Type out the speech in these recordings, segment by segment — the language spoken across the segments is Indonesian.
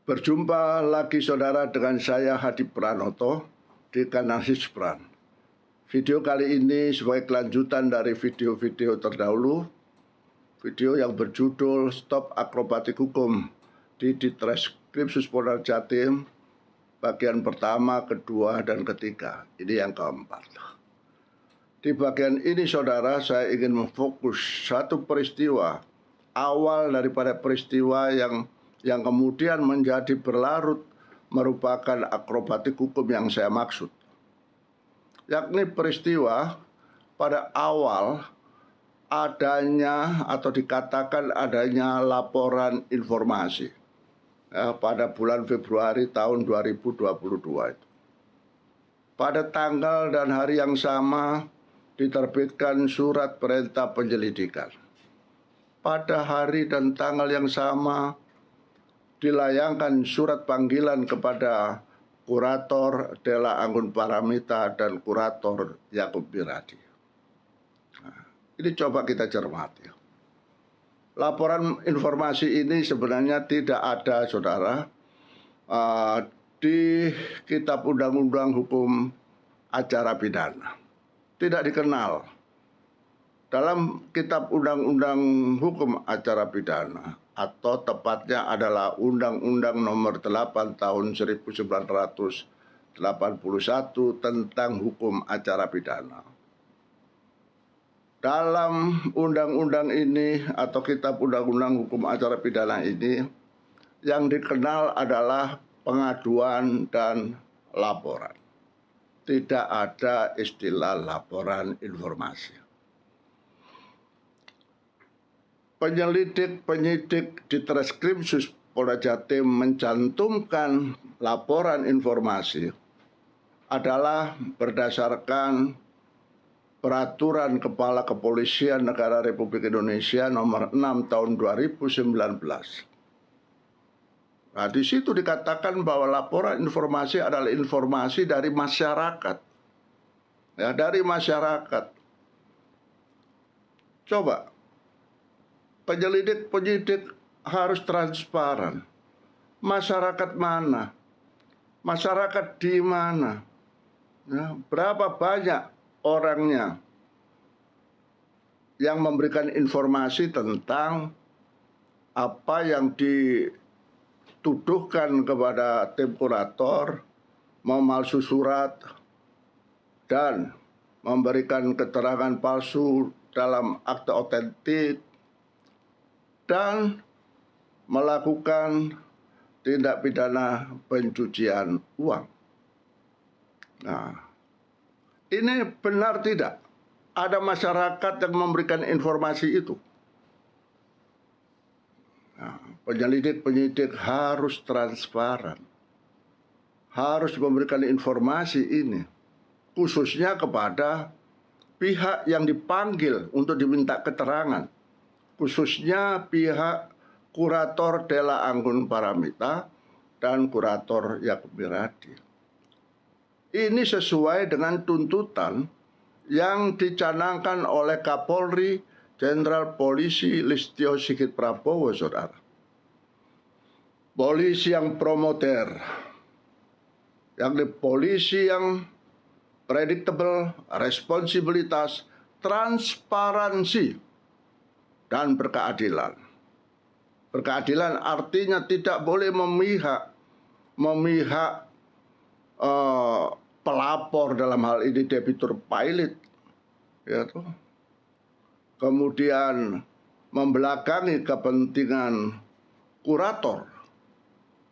Berjumpa lagi saudara dengan saya Hadi Pranoto di kanal Hispran. Video kali ini sebagai kelanjutan dari video-video terdahulu, video yang berjudul Stop Akrobatik Hukum di Ditreskrimsus Polda Jatim, bagian pertama, kedua, dan ketiga. Ini yang keempat. Di bagian ini saudara, saya ingin memfokus satu peristiwa awal daripada peristiwa yang kemudian menjadi berlarut merupakan akrobatik hukum yang saya maksud. Yakni peristiwa pada awal adanya atau dikatakan adanya laporan informasi pada bulan Februari tahun 2022 itu. Pada tanggal dan hari yang sama diterbitkan surat perintah penyelidikan. Pada hari dan tanggal yang sama dilayangkan surat panggilan kepada Kurator Della Anggun Paramita dan Kurator Yakub Wiradi. Nah, ini coba kita cermati. Laporan informasi ini sebenarnya tidak ada, saudara, di Kitab Undang-Undang Hukum Acara Pidana. Tidak dikenal dalam Kitab Undang-Undang Hukum Acara Pidana, atau tepatnya adalah Undang-Undang Nomor 8 Tahun 1981 tentang Hukum Acara Pidana. Dalam undang-undang ini atau Kitab Undang-Undang Hukum Acara Pidana ini, yang dikenal adalah pengaduan dan laporan. Tidak ada istilah laporan informasi. Penyidik Ditreskrimsus Polda Jatim mencantumkan laporan informasi adalah berdasarkan Peraturan Kepala Kepolisian Negara Republik Indonesia Nomor 6 Tahun 2019. Nah, di situ dikatakan bahwa laporan informasi adalah informasi dari masyarakat. Ya, dari masyarakat. Coba, penyidik harus transparan. Masyarakat mana? Masyarakat di mana? Ya, berapa banyak orangnya yang memberikan informasi tentang apa yang dituduhkan kepada tim kurator, memalsu surat, dan memberikan keterangan palsu dalam akte otentik, dan melakukan tindak pidana pencucian uang. Nah, ini benar tidak? Ada masyarakat yang memberikan informasi itu. Nah, penyidik harus transparan. Harus memberikan informasi ini. Khususnya kepada pihak yang dipanggil untuk diminta keterangan. Khususnya pihak Kurator Della Anggun Paramita dan Kurator Yakub Wiradi. Ini sesuai dengan tuntutan yang dicanangkan oleh Kapolri Jenderal Polisi Listio Sigit Prabowo, saudara. Polisi yang promoter, yakni polisi yang predictable, responsibilitas, transparansi, dan berkeadilan. Berkeadilan artinya tidak boleh memihak pelapor, dalam hal ini debitur pilot, ya toh. Kemudian membelakangi kepentingan kurator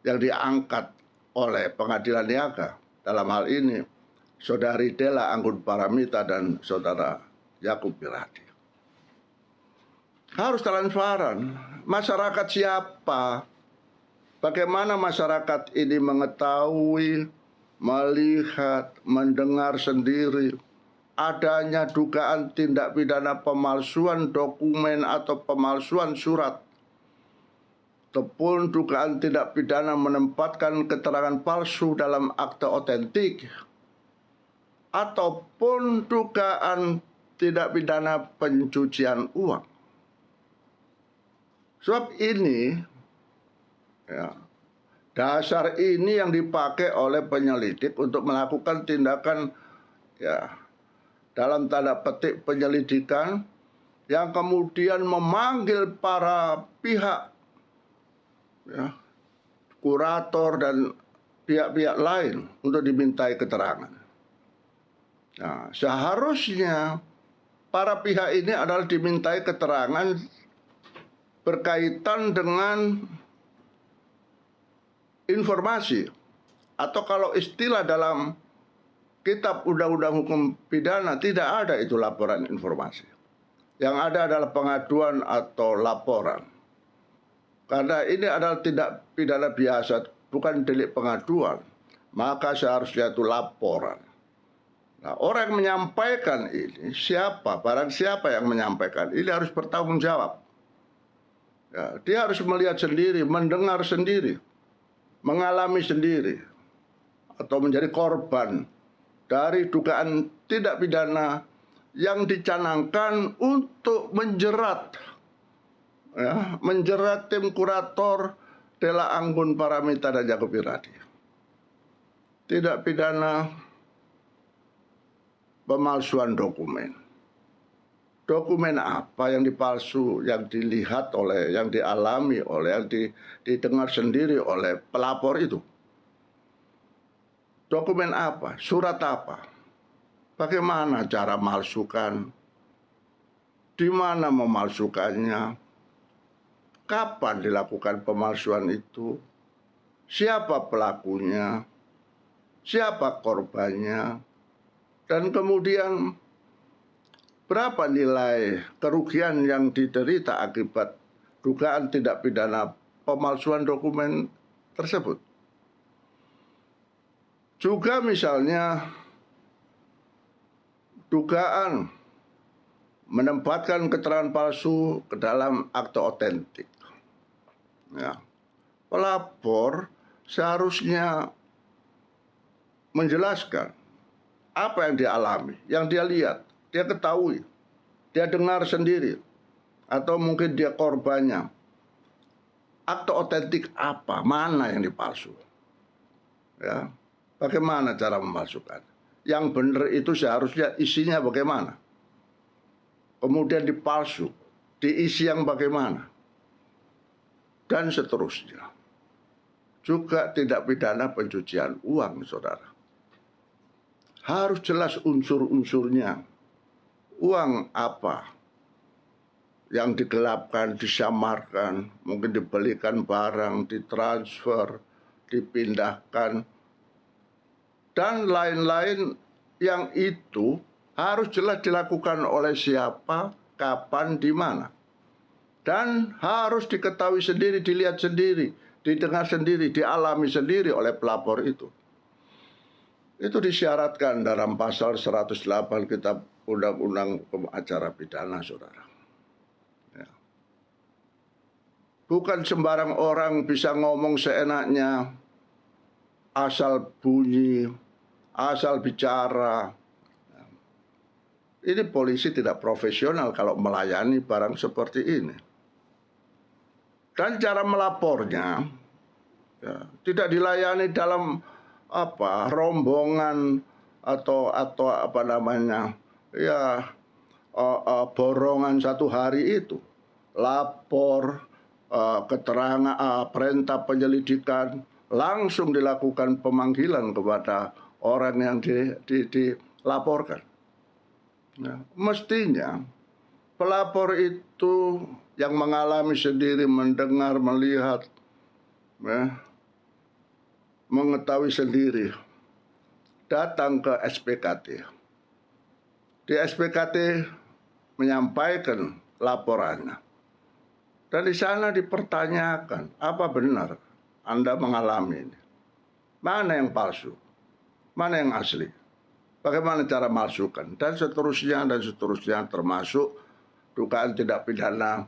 yang diangkat oleh pengadilan niaga, dalam hal ini Saudari Della Anggun Paramita dan Saudara Yakub Wiradi. Harus transparan. Masyarakat siapa? Bagaimana masyarakat ini mengetahui, melihat, mendengar sendiri adanya dugaan tindak pidana pemalsuan dokumen atau pemalsuan surat, ataupun dugaan tindak pidana menempatkan keterangan palsu dalam akte otentik, ataupun dugaan tindak pidana pencucian uang. Sebab ini, ya, dasar ini yang dipakai oleh penyelidik untuk melakukan tindakan, ya, dalam tanda petik penyelidikan, yang kemudian memanggil para pihak, ya, kurator dan pihak-pihak lain untuk dimintai keterangan. Nah, seharusnya para pihak ini adalah dimintai keterangan berkaitan dengan informasi, atau kalau istilah dalam kitab Undang-Undang Hukum Pidana, tidak ada itu laporan informasi. Yang ada adalah pengaduan atau laporan. Karena ini adalah tindak pidana biasa, bukan delik pengaduan, maka seharusnya itu laporan. Nah, orang yang menyampaikan ini siapa? Barang siapa yang menyampaikan ini harus bertanggung jawab. Ya, dia harus melihat sendiri, mendengar sendiri, mengalami sendiri, atau menjadi korban dari dugaan tindak pidana yang dicanangkan untuk menjerat, ya, menjerat tim kurator Della Anggun Paramita dan Jacob Iradi. Tindak pidana pemalsuan dokumen. Dokumen apa yang dipalsu, yang dilihat oleh, yang dialami oleh, yang didengar sendiri oleh pelapor itu? Dokumen apa? Surat apa? Bagaimana cara malsukan? Di mana memalsukannya? Kapan dilakukan pemalsuan itu? Siapa pelakunya? Siapa korbannya? Dan kemudian berapa nilai kerugian yang diderita akibat dugaan tindak pidana pemalsuan dokumen tersebut? Juga misalnya dugaan menempatkan keterangan palsu ke dalam akte otentik. Ya. Pelapor seharusnya menjelaskan apa yang dia alami, yang dia lihat, dia ketahui, dia dengar sendiri, atau mungkin dia korbannya. Akte otentik apa, mana yang dipalsu? Ya, bagaimana cara memalsukan? Yang benar itu seharusnya isinya bagaimana? Kemudian dipalsu, diisi yang bagaimana? Dan seterusnya. Juga tindak pidana pencucian uang, saudara. Harus jelas unsur-unsurnya. Uang apa yang digelapkan, disamarkan, mungkin dibelikan barang, ditransfer, dipindahkan, dan lain-lain, yang itu harus jelas dilakukan oleh siapa, kapan, di mana. Dan harus diketahui sendiri, dilihat sendiri, didengar sendiri, dialami sendiri oleh pelapor itu. Itu disyaratkan dalam pasal 108 Kitab Undang-Undang Hukum Acara Pidana, saudara. Ya. Bukan sembarang orang bisa ngomong seenaknya, asal bunyi, asal bicara. Ini polisi tidak profesional kalau melayani barang seperti ini. Dan cara melapornya, ya, tidak dilayani dalam rombongan atau apa namanya, ya, borongan satu hari itu. Lapor, keterangan, perintah penyelidikan, langsung dilakukan pemanggilan kepada orang yang dilaporkan. Nah, mestinya pelapor itu yang mengalami sendiri, mendengar, melihat, ya, mengetahui sendiri, datang ke SPKT. Di SPKT menyampaikan laporannya. Dan di sana dipertanyakan, apa benar Anda mengalami ini? Mana yang palsu? Mana yang asli? Bagaimana cara malsukan? Dan seterusnya, termasuk dugaan tindak pidana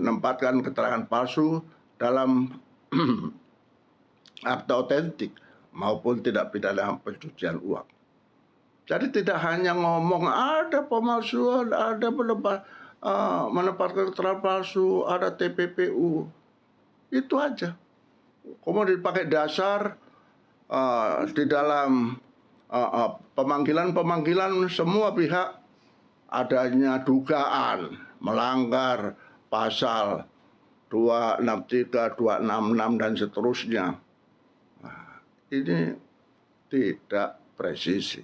menempatkan keterangan palsu dalam akta otentik maupun tindak pidana pencucian uang. Jadi tidak hanya ngomong ada pemalsuan, ada menempatkan keterangan palsu, ada TPPU. Itu aja. Kemudian dipakai dasar di dalam pemanggilan semua pihak adanya dugaan melanggar pasal 263, 266 dan seterusnya. Ini tidak presisi,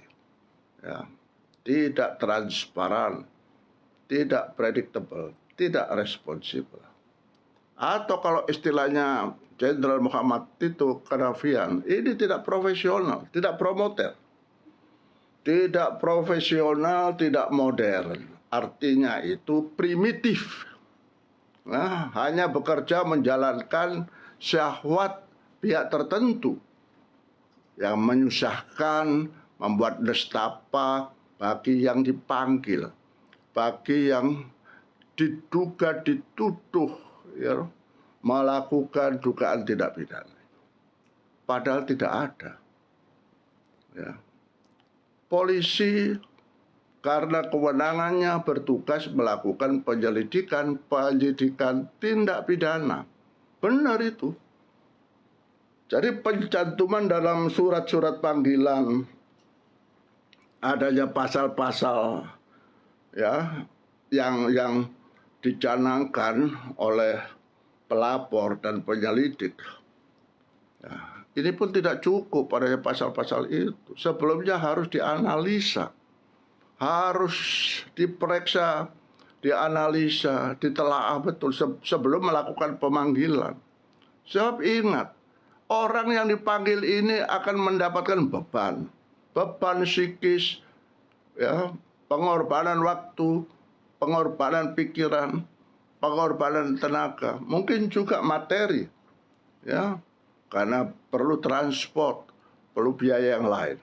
ya, tidak transparan, tidak predictable, tidak responsibel. Atau kalau istilahnya Jenderal Muhammad Tito Karnavian, ini tidak profesional, tidak promoter, tidak profesional, tidak modern. Artinya itu primitif. Nah, hanya bekerja menjalankan syahwat pihak tertentu yang menyusahkan, membuat nestapa bagi yang dipanggil, bagi yang diduga dituduh ya, melakukan dugaan tidak pidana. Padahal tidak ada. Ya. Polisi karena kewenangannya bertugas melakukan penyelidikan tindak pidana. Benar itu. Jadi pencantuman dalam surat-surat panggilan adanya pasal-pasal ya yang dicanangkan oleh pelapor dan penyelidik. Ya, ini pun tidak cukup pada pasal-pasal itu. Sebelumnya harus dianalisa, harus diperiksa, dianalisa, ditelaah betul sebelum melakukan pemanggilan. Sebab ingat, orang yang dipanggil ini akan mendapatkan beban psikis, ya, pengorbanan waktu, pengorbanan pikiran, pengorbanan tenaga, mungkin juga materi, ya, karena perlu transport, perlu biaya yang lain.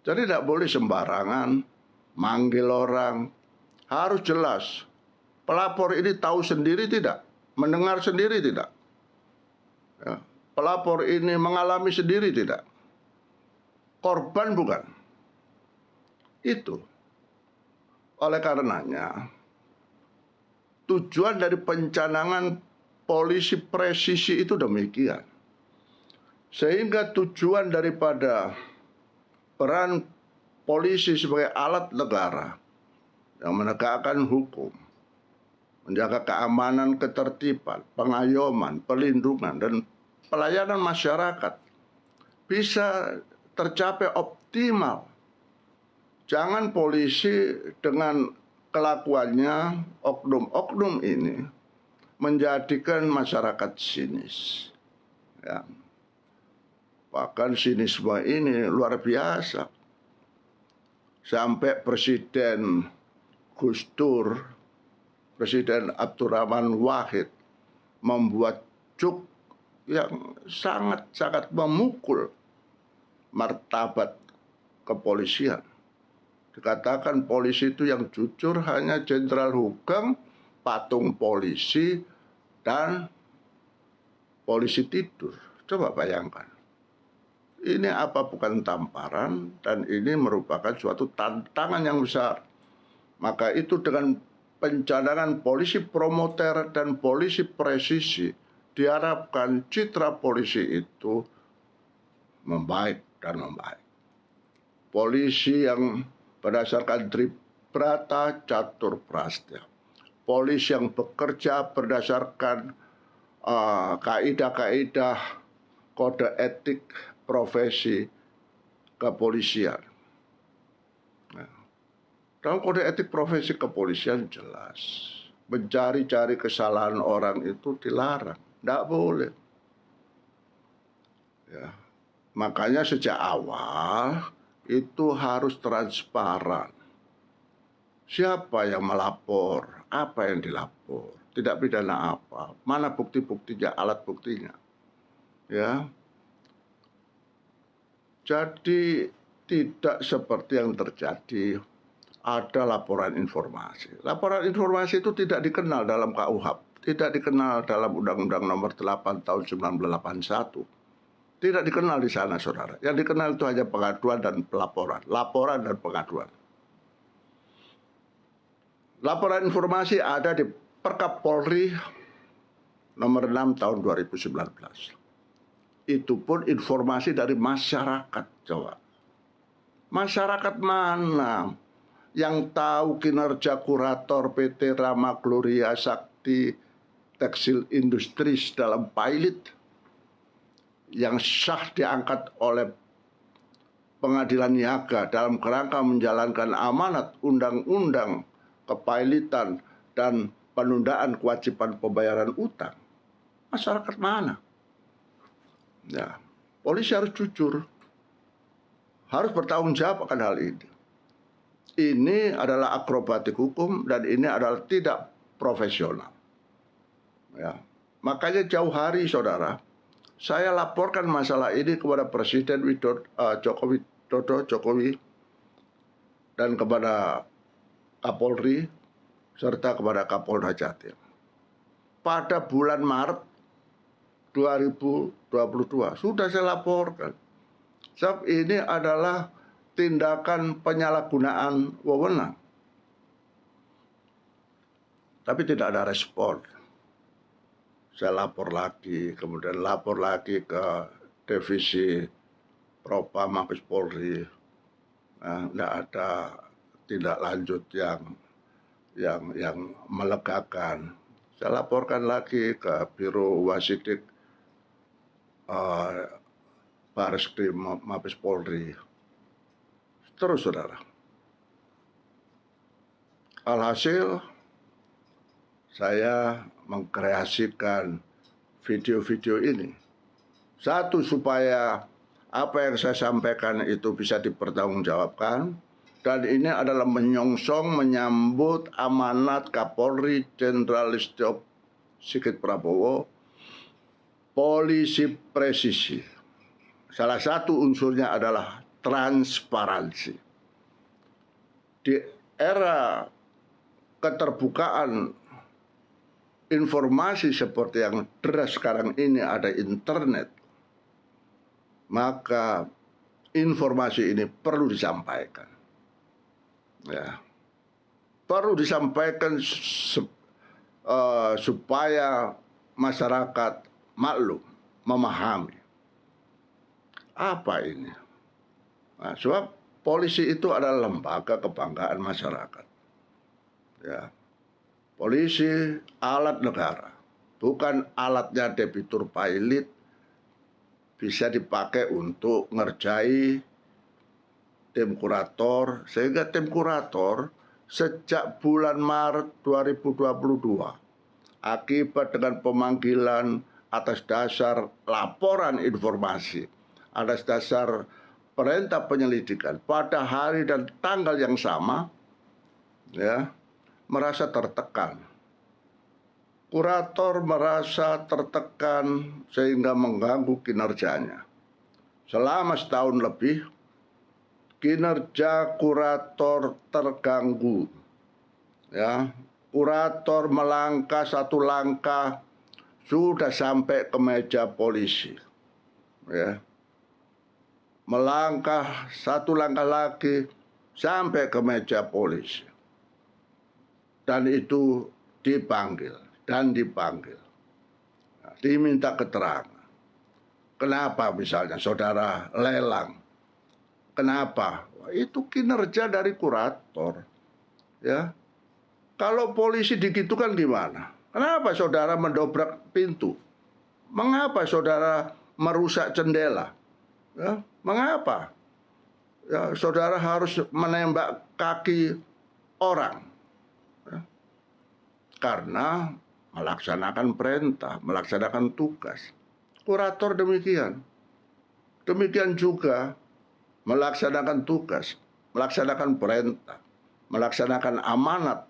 Jadi tidak boleh sembarangan manggil orang, harus jelas. Pelapor ini tahu sendiri tidak, mendengar sendiri tidak. Ya, pelapor ini mengalami sendiri tidak? Korban bukan? Itu. Oleh karenanya, tujuan dari pencanangan polisi presisi itu demikian. Sehingga tujuan daripada peran polisi sebagai alat negara yang menegakkan hukum, menjaga keamanan, ketertiban, pengayoman, perlindungan, dan pelayanan masyarakat bisa tercapai optimal. Jangan polisi dengan kelakuannya, oknum-oknum ini, menjadikan masyarakat sinis. Ya. Bahkan sinisme ini luar biasa. Sampai Presiden Gus Dur, Presiden Abdurrahman Wahid membuat juk yang sangat-sangat memukul martabat kepolisian. Dikatakan polisi itu yang jujur hanya Jenderal Hugeng, patung polisi, dan polisi tidur. Coba bayangkan. Ini apa bukan tamparan, dan ini merupakan suatu tantangan yang besar. Maka itu dengan pencanangan polisi promoter dan polisi presisi, diharapkan citra polisi itu membaik dan membaik. Polisi yang berdasarkan tribrata catur prastya. Polisi yang bekerja berdasarkan kaidah-kaidah kode etik profesi kepolisian. Nah, dalam kode etik profesi kepolisian jelas, mencari-cari kesalahan orang itu dilarang, tidak boleh. Ya. Makanya sejak awal itu harus transparan. Siapa yang melapor, apa yang dilapor, tidak pidana apa, mana bukti-buktinya, alat buktinya. Ya. Jadi tidak seperti yang terjadi ada laporan informasi. Laporan informasi itu tidak dikenal dalam KUHP, tidak dikenal dalam Undang-Undang Nomor 8 Tahun 1981. Tidak dikenal di sana, saudara. Yang dikenal itu hanya pengaduan dan pelaporan. Laporan dan pengaduan. Laporan informasi ada di Perkap Polri nomor 6 tahun 2019. Itu pun informasi dari masyarakat, coba. Masyarakat mana yang tahu kinerja kurator PT Rama Gloria Sakti Tekstil Industries dalam pilot yang sah diangkat oleh Pengadilan Niaga dalam kerangka menjalankan amanat undang-undang kepailitan dan penundaan kewajiban pembayaran utang? Masyarakat mana? Ya, polisi harus jujur, harus bertanggung jawab akan hal ini. Ini adalah akrobatik hukum dan ini adalah tidak profesional. Ya, makanya jauh hari, saudara, saya laporkan masalah ini kepada Presiden Jokowi dan kepada Kapolri serta kepada Kapolda Jatim. Pada bulan Maret 2022 sudah saya laporkan. Sebab ini adalah tindakan penyalahgunaan wewenang. Tapi tidak ada respon. Saya lapor lagi, kemudian lapor lagi ke Divisi Propam Mabes Polri. Nah, tidak ada tindak lanjut yang melegakan. Saya laporkan lagi ke Biro Wasidik Bareskrim Mabes Polri. Terus, saudara. Alhasil, saya mengkreasikan video-video ini. Satu, supaya apa yang saya sampaikan itu bisa dipertanggungjawabkan. Dan ini adalah menyongsong menyambut amanat Kapolri Jenderal Listio Sigit Prabowo, polisi presisi. Salah satu unsurnya adalah transparansi. Di era keterbukaan informasi seperti yang deras sekarang ini, ada internet, maka informasi ini perlu disampaikan. Ya, perlu disampaikan supaya masyarakat maklum, memahami apa ini. Nah, sebab polisi itu adalah lembaga kebanggaan masyarakat. Ya, polisi alat negara, bukan alatnya debitur pilot, bisa dipakai untuk ngerjai tim kurator, sehingga tim kurator sejak bulan Maret 2022 akibat dengan pemanggilan atas dasar laporan informasi, atas dasar perintah penyelidikan pada hari dan tanggal yang sama, ya, merasa tertekan. Kurator merasa tertekan sehingga mengganggu kinerjanya. Selama setahun lebih, kinerja kurator terganggu. Ya, kurator melangkah satu langkah sudah sampai ke meja polisi. Ya, melangkah satu langkah lagi sampai ke meja polisi. Dan itu dipanggil dan dipanggil. Nah, diminta keterangan. Kenapa misalnya saudara lelang? Kenapa? Itu kinerja dari kurator. Ya. Kalau polisi digitukan gimana? Kenapa saudara mendobrak pintu? Mengapa saudara merusak jendela? Ya. Mengapa? Ya, saudara harus menembak kaki orang. Ya. Karena melaksanakan perintah, melaksanakan tugas. Kurator demikian. Demikian juga melaksanakan tugas, melaksanakan perintah, melaksanakan amanat,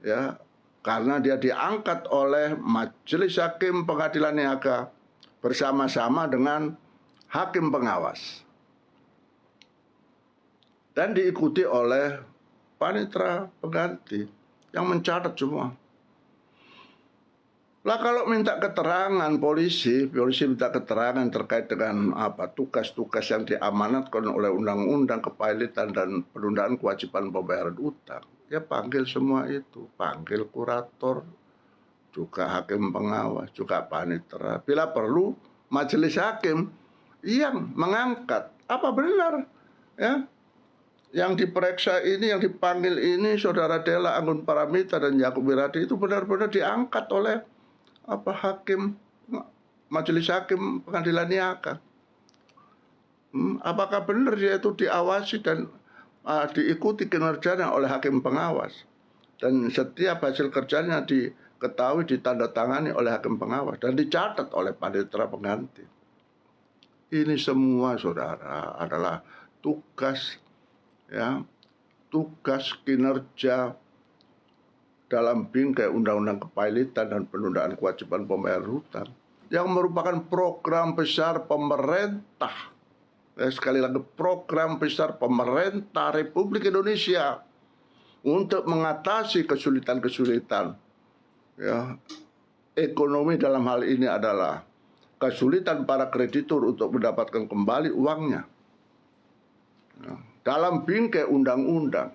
ya, karena dia diangkat oleh Majelis Hakim Pengadilan Niaga bersama-sama dengan hakim pengawas dan diikuti oleh panitera pengganti yang mencatat semua. Lah kalau minta keterangan polisi minta keterangan terkait dengan apa tugas-tugas yang diamanatkan oleh undang-undang kepailitan dan penundaan kewajiban pembayaran utang, ya panggil semua itu, panggil kurator, juga hakim pengawas, juga panitera. Bila perlu majelis hakim yang mengangkat apa benar ya yang diperiksa ini, yang dipanggil ini saudara Della Anggun Paramita dan Yakub Wiradi itu benar-benar diangkat oleh apa hakim majelis hakim pengadilan niaga. Apakah benar dia itu diawasi dan diikuti kinerjanya oleh hakim pengawas, dan setiap hasil kerjanya diketahui ditandatangani oleh hakim pengawas dan dicatat oleh panitera pengganti. Ini semua saudara adalah tugas kinerja dalam bingkai Undang-Undang Kepailitan dan Penundaan Kewajiban Pembayaran Hutang yang merupakan program besar pemerintah. Sekali lagi, program besar pemerintah Republik Indonesia untuk mengatasi kesulitan-kesulitan ekonomi. Dalam hal ini adalah kesulitan para kreditur untuk mendapatkan kembali uangnya. Dalam bingkai undang-undang,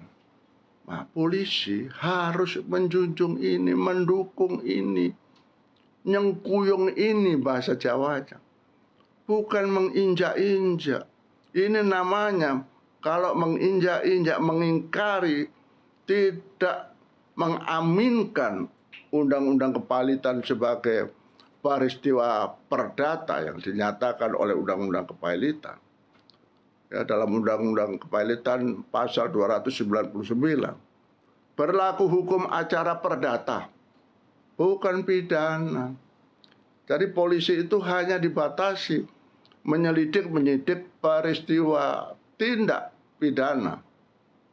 polisi harus menjunjung ini, mendukung ini, nyengkuyung ini bahasa Jawanya. Bukan menginjak-injak. Ini namanya kalau menginjak-injak, mengingkari, tidak mengaminkan Undang-Undang Kepailitan sebagai peristiwa perdata yang dinyatakan oleh Undang-Undang Kepailitan. Dalam Undang-Undang Kepailitan pasal 299, berlaku hukum acara perdata, bukan pidana. Jadi polisi itu hanya dibatasi menyidik peristiwa tindak pidana,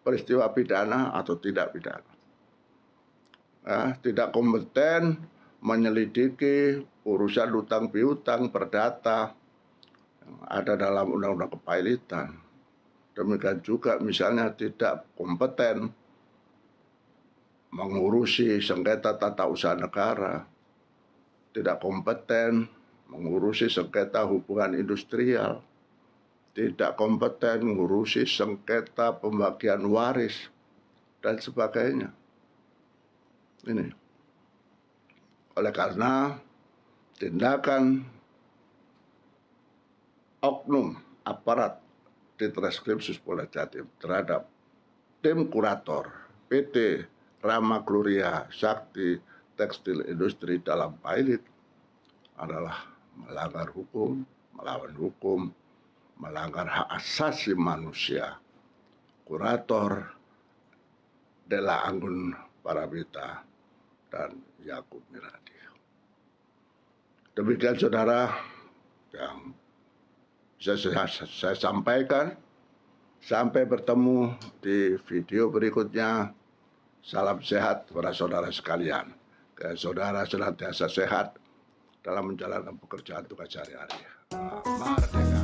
peristiwa pidana atau tidak pidana. Tidak kompeten menyelidiki urusan hutang piutang perdata ada dalam Undang-Undang Kepailitan. Demikian juga misalnya tidak kompeten mengurusi sengketa tata usaha negara, tidak kompeten mengurusi sengketa hubungan industrial, tidak kompeten mengurusi sengketa pembagian waris, dan sebagainya. Ini. Oleh karena tindakan oknum aparat Ditreskrimsus Polda Jatim terhadap tim kurator PT Rama Gloria Sakti Tekstil Industri dalam Pailit adalah melanggar hukum, melawan hukum, melanggar hak asasi manusia. Kurator Della Anggun Paramita dan Yakub Wiradi. Demikian saudara yang saya sampaikan. Sampai bertemu di video berikutnya. Salam sehat kepada saudara sekalian. Saudara senantiasa sehat dalam menjalankan pekerjaan tugas sehari-hari. Merdeka.